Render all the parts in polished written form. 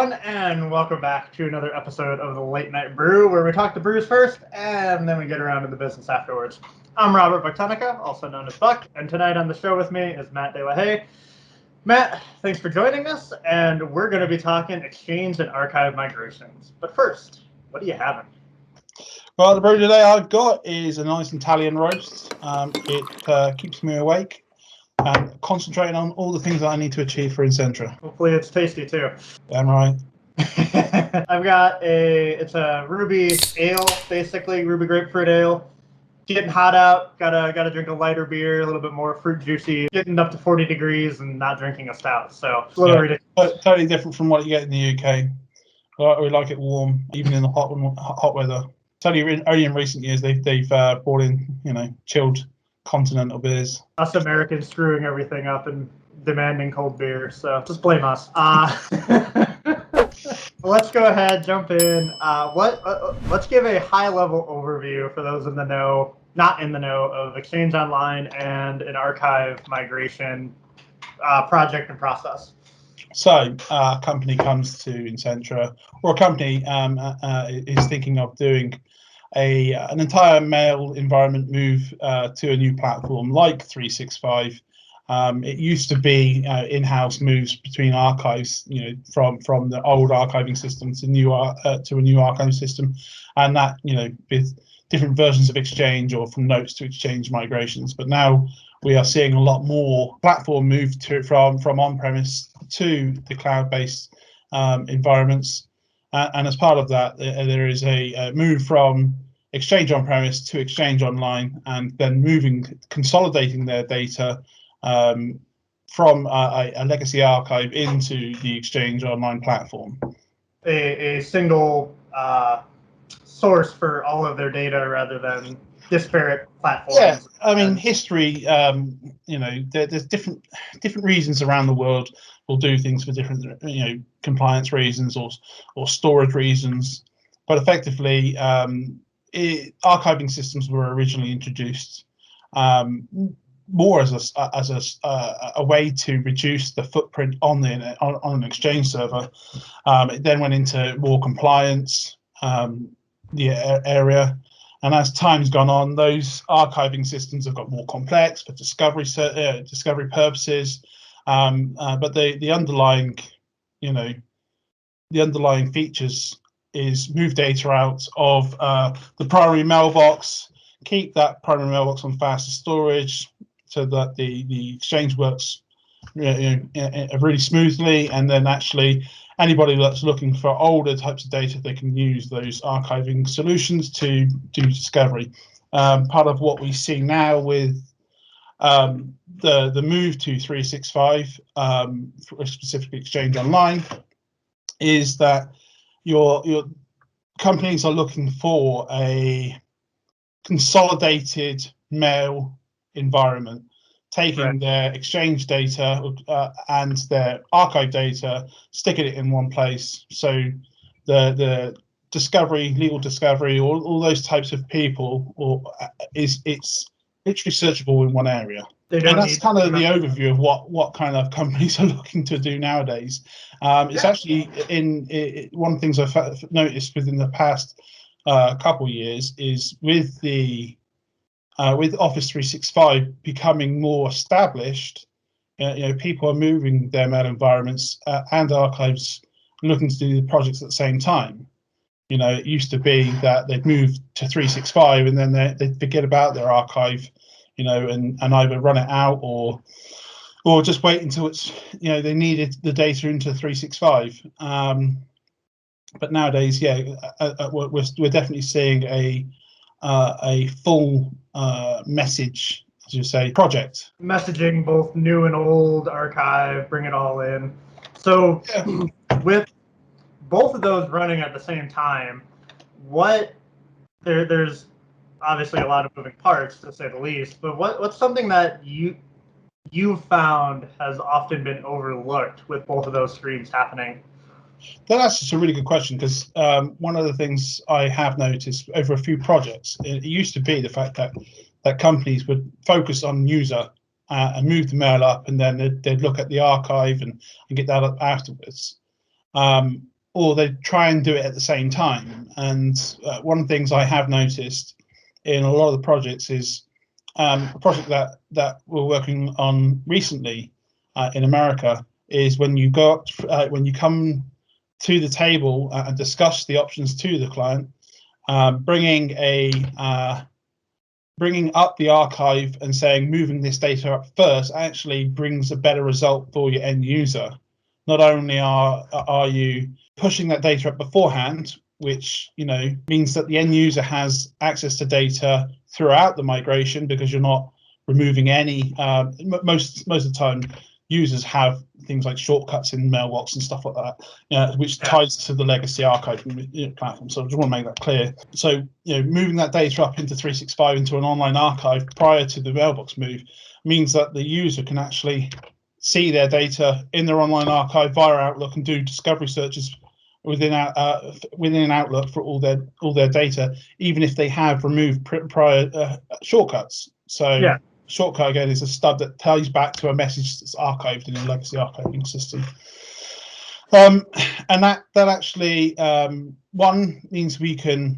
everyone, and welcome back to another episode of the Late Night Brew, where we talk to brews first, and then we get around to the business afterwards. I'm Robert Bartonica, also known as Buck, and tonight on the show with me is Matt De-La-Hey. Matt, thanks for joining us, and we're going to be talking exchange and archive migrations. But first, what are you having? Well, the brew today I've got is a nice Italian roast. It keeps me awake and concentrating on all the things that I need to achieve for Incentra. Hopefully it's tasty too. Damn right. I've got it's a ruby ale, basically, ruby grapefruit ale. Getting hot out, gotta drink a lighter beer, a little bit more fruit juicy. Getting up to 40 degrees and not drinking a stout, so it's a little ridiculous. But totally different from what you get in the UK. We like it warm, even in the hot weather. It's only in recent years they've brought in chilled continental beers. Us Americans screwing everything up and demanding cold beer, so just blame us. Let's go ahead, jump in. Let's give a high-level overview for those in the know, not in the know, of Exchange Online and an archive migration project and process. So a company comes to Incentra, or a company is thinking of doing an entire mail environment move to a new platform like 365. It used to be in-house moves between archives, from the old archiving system to a new archiving system, and that with different versions of Exchange or from notes to Exchange migrations. But now we are seeing a lot more platform move from on-premise to the cloud-based environments, and as part of that, there is a move from Exchange on-premise to Exchange online, and then consolidating their data from a legacy archive into the Exchange online platform. A single source for all of their data rather than disparate platforms. Yeah, I mean, history, there's different reasons around the world will do things for different, compliance reasons or storage reasons. But effectively, archiving systems were originally introduced more as a way to reduce the footprint on an Exchange server. It then went into more compliance area, and as time's gone on, those archiving systems have got more complex for discovery purposes. But the underlying features is move data out of the primary mailbox, keep that primary mailbox on faster storage, so that the Exchange works really smoothly, and then actually anybody that's looking for older types of data, they can use those archiving solutions to do discovery. Part of what we see now with the move to 365, specifically Exchange Online, is that your companies are looking for a consolidated mail environment, taking their Exchange data and their archive data, sticking it in one place. So the discovery, legal discovery, all those types of people, it's literally searchable in one area. And that's kind of the overview of what kind of companies are looking to do nowadays. It's actually one of the things I've noticed within the past couple of years is with Office 365 becoming more established, people are moving their mail environments and archives, looking to do the projects at the same time. It used to be that they'd move to 365 and then they'd forget about their archive, and either run it out or just wait until it's, they needed the data into 365. But nowadays, we're definitely seeing a full message, as you say, project. Messaging both new and old, archive, bring it all in. So with both of those running at the same time, there's obviously a lot of moving parts, to say the least, but what's something that you've found has often been overlooked with both of those streams happening? That's just a really good question, because one of the things I have noticed over a few projects, it used to be the fact that companies would focus on user and move the mail up, and then they'd look at the archive and get that up afterwards. or they try and do it at the same time. And one of the things I have noticed in a lot of the projects is a project that we're working on recently in America is when you come to the table and discuss the options to the client, bringing up the archive and saying moving this data up first actually brings a better result for your end user. Not only are you pushing that data up beforehand, which means that the end user has access to data throughout the migration because you're not removing any. Most of the time, users have things like shortcuts in mailbox and stuff like that, which ties to the legacy archive platform. So I just want to make that clear. So moving that data up into 365 into an online archive prior to the mailbox move means that the user can actually see their data in their online archive via Outlook and do discovery searches within Outlook for all their data, even if they have removed prior shortcuts. So shortcut again is a stub that ties back to a message that's archived in a legacy archiving system. And that actually one means we can,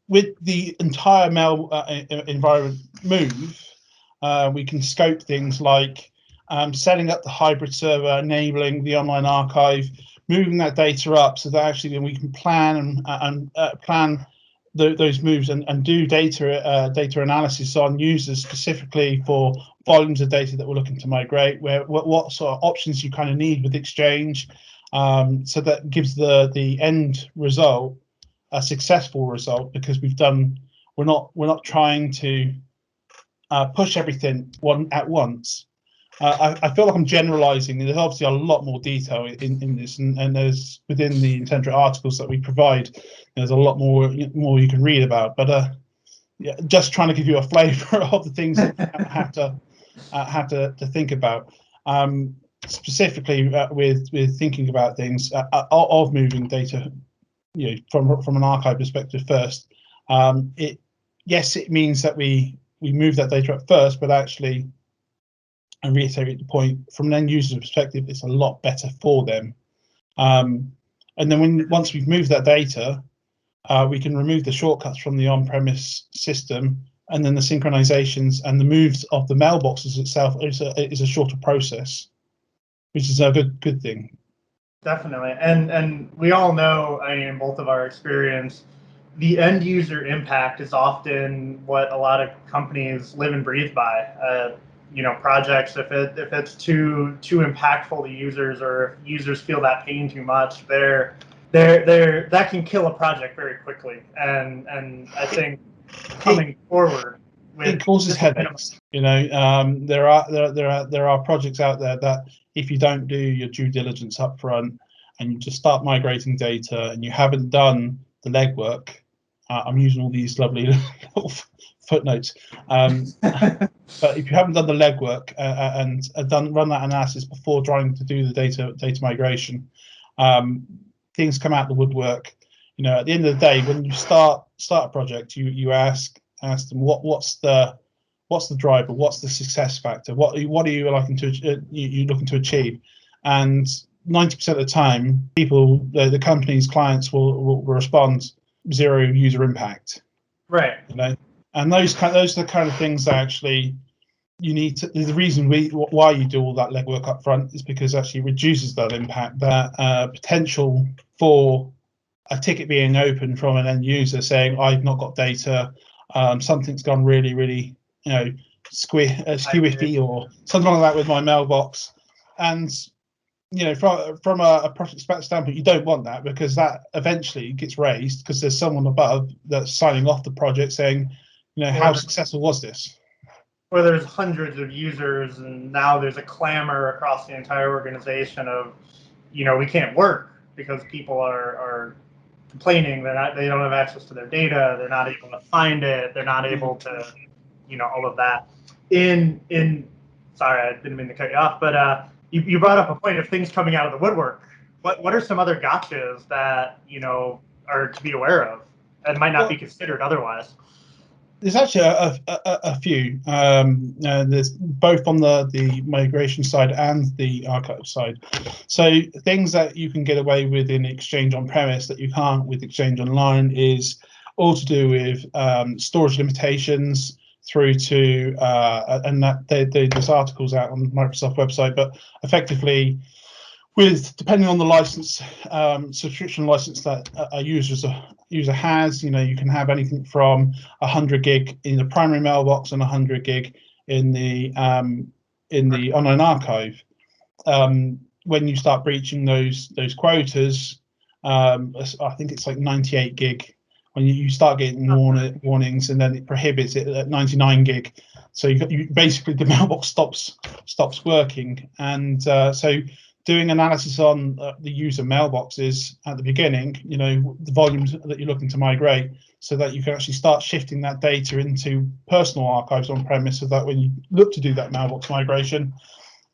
with the entire mail environment move, we can scope things like setting up the hybrid server, enabling the online archive, moving that data up so that actually we can plan and plan those moves and do data analysis on users specifically for volumes of data that we're looking to migrate, what sort of options you kind of need with Exchange, so that gives the end result a successful result, because we're not trying to push everything at once. I feel like I'm generalizing. There's obviously a lot more detail in this, and there's within the Incentra articles that we provide, there's a lot more you can read about. But just trying to give you a flavour of the things that you have to think about, specifically with thinking about things of moving data, from an archive perspective first. It means that we move that data up first, but actually, and reiterate the point, from an end user perspective, it's a lot better for them. And then once we've moved that data, we can remove the shortcuts from the on-premise system, and then the synchronizations and the moves of the mailboxes itself is a shorter process, which is a good thing. Definitely, and we all know, in both of our experience, the end user impact is often what a lot of companies live and breathe by. Projects, if it's too impactful to users, or if users feel that pain too much, that can kill a project very quickly. And I think coming forward, it causes headaches. There are projects out there that if you don't do your due diligence up front and you just start migrating data and you haven't done the legwork, I'm using all these lovely little footnotes. But if you haven't done the legwork and run that analysis before trying to do the data migration, things come out the woodwork. At the end of the day, when you start a project, you ask them what's the driver, what's the success factor, what are you looking to achieve, and 90% of the time, the company's clients will respond zero user impact. Right. And those are the kind of things that actually you need to. The reason why you do all that legwork up front is because actually reduces that impact, that potential for a ticket being open from an end user saying, "I've not got data, something's gone really, really, skewy or something like that with my mailbox," and from a project standpoint, you don't want that, because that eventually gets raised because there's someone above that's signing off the project saying, how successful was this? Or there's hundreds of users, and now there's a clamor across the entire organization of, we can't work because people are complaining they don't have access to their data, they're not able to find it, they're not able to, all of that. Sorry, I didn't mean to cut you off, but you brought up a point of things coming out of the woodwork. What are some other gotchas that are to be aware of and might not be considered otherwise? There's actually a few. There's both on the migration side and the archive side. So things that you can get away with in Exchange on-premise that you can't with Exchange Online is all to do with storage limitations through to, and that there's articles out on the Microsoft website, but effectively, depending on the license, subscription license that a user has, you can have anything from 100 gig in the primary mailbox and 100 gig in the online archive. When you start breaching those quotas, I think it's like 98 gig. When you start getting warnings, and then it prohibits it at 99 gig. So you basically the mailbox stops working, and so doing analysis on the user mailboxes at the beginning, the volumes that you're looking to migrate, so that you can actually start shifting that data into personal archives on premise, so that when you look to do that mailbox migration,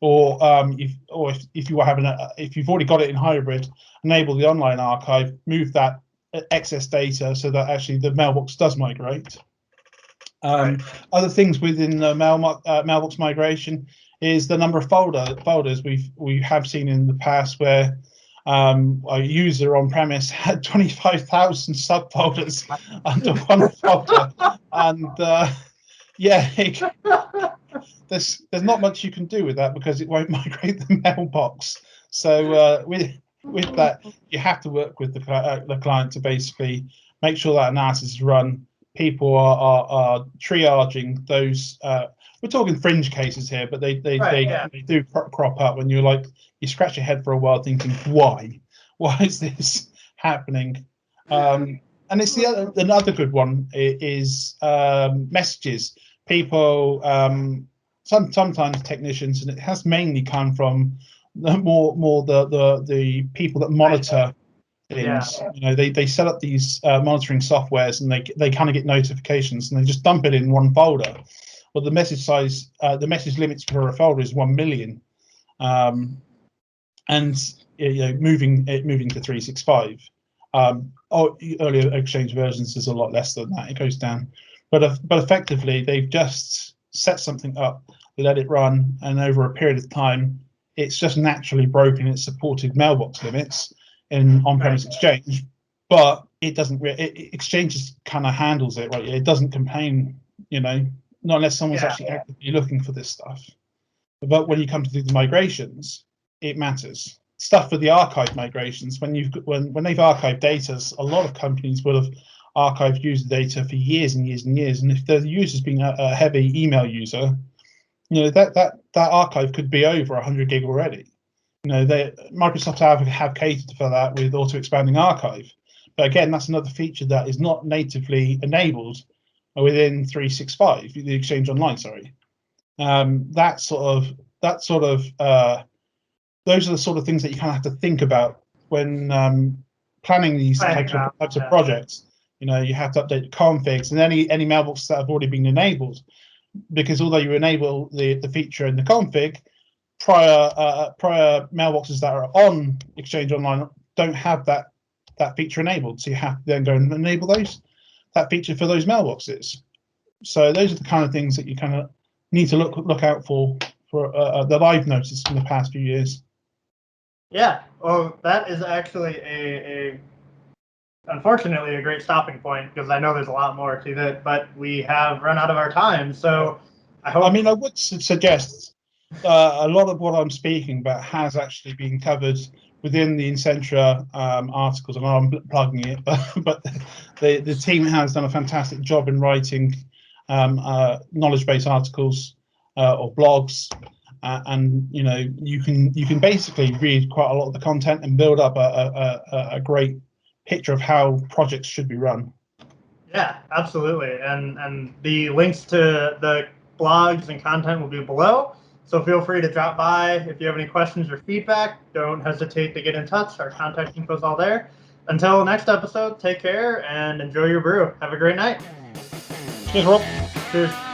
or if you've already got it in hybrid, enable the online archive, move that excess data so that actually the mailbox does migrate. Right. Other things within the mailbox migration is the number of folders we have seen in the past where a user on premise had 25,000 subfolders under one folder, and there's not much you can do with that because it won't migrate the mailbox. So with that, you have to work with the client to basically make sure that analysis is run. People are triaging those. We're talking fringe cases here, but they do crop up when you scratch your head for a while thinking, why is this happening? And it's another good one is messages. People sometimes technicians, and it has mainly come from the people that monitor things. They set up these monitoring softwares, and they kind of get notifications, and they just dump it in one folder. Well, the message size, the message limits for a folder is 1 million, and moving to 365. Earlier Exchange versions is a lot less than that. It goes down, but effectively they've just set something up, let it run, and over a period of time, it's just naturally broken its supported mailbox limits in on-premise Exchange, but it doesn't. Exchange just kind of handles it, right? It doesn't complain, not unless someone's actually actively looking for this stuff. But when you come to do the migrations, it matters. Stuff for the archive migrations, when they've archived data, a lot of companies will have archived user data for years and years and years, and if the user's been a heavy email user, that archive could be over 100 gig already. Microsoft have catered for that with auto-expanding archive, but again, that's another feature that is not natively enabled within 365, the Exchange Online. Sorry, those are the sort of things that you kind of have to think about when planning these types of projects. You have to update the configs and any mailboxes that have already been enabled, because although you enable the feature in the config, prior mailboxes that are on Exchange Online don't have that feature enabled. So you have to then go and enable that feature for those mailboxes. So those are the kind of things that you kind of need to look out for that I've noticed in the past few years. Yeah, well, that is actually unfortunately a great stopping point, because I know there's a lot more to that, but we have run out of our time. So I would suggest a lot of what I'm speaking about has actually been covered within the Incentra articles. I know I'm plugging it, but the team has done a fantastic job in writing knowledge-based articles or blogs. And you can basically read quite a lot of the content and build up a great picture of how projects should be run. Yeah, absolutely. And the links to the blogs and content will be below. So feel free to drop by if you have any questions or feedback. Don't hesitate to get in touch. Our contact info is all there. Until next episode, take care and enjoy your brew. Have a great night. Cheers, Rob. Cheers.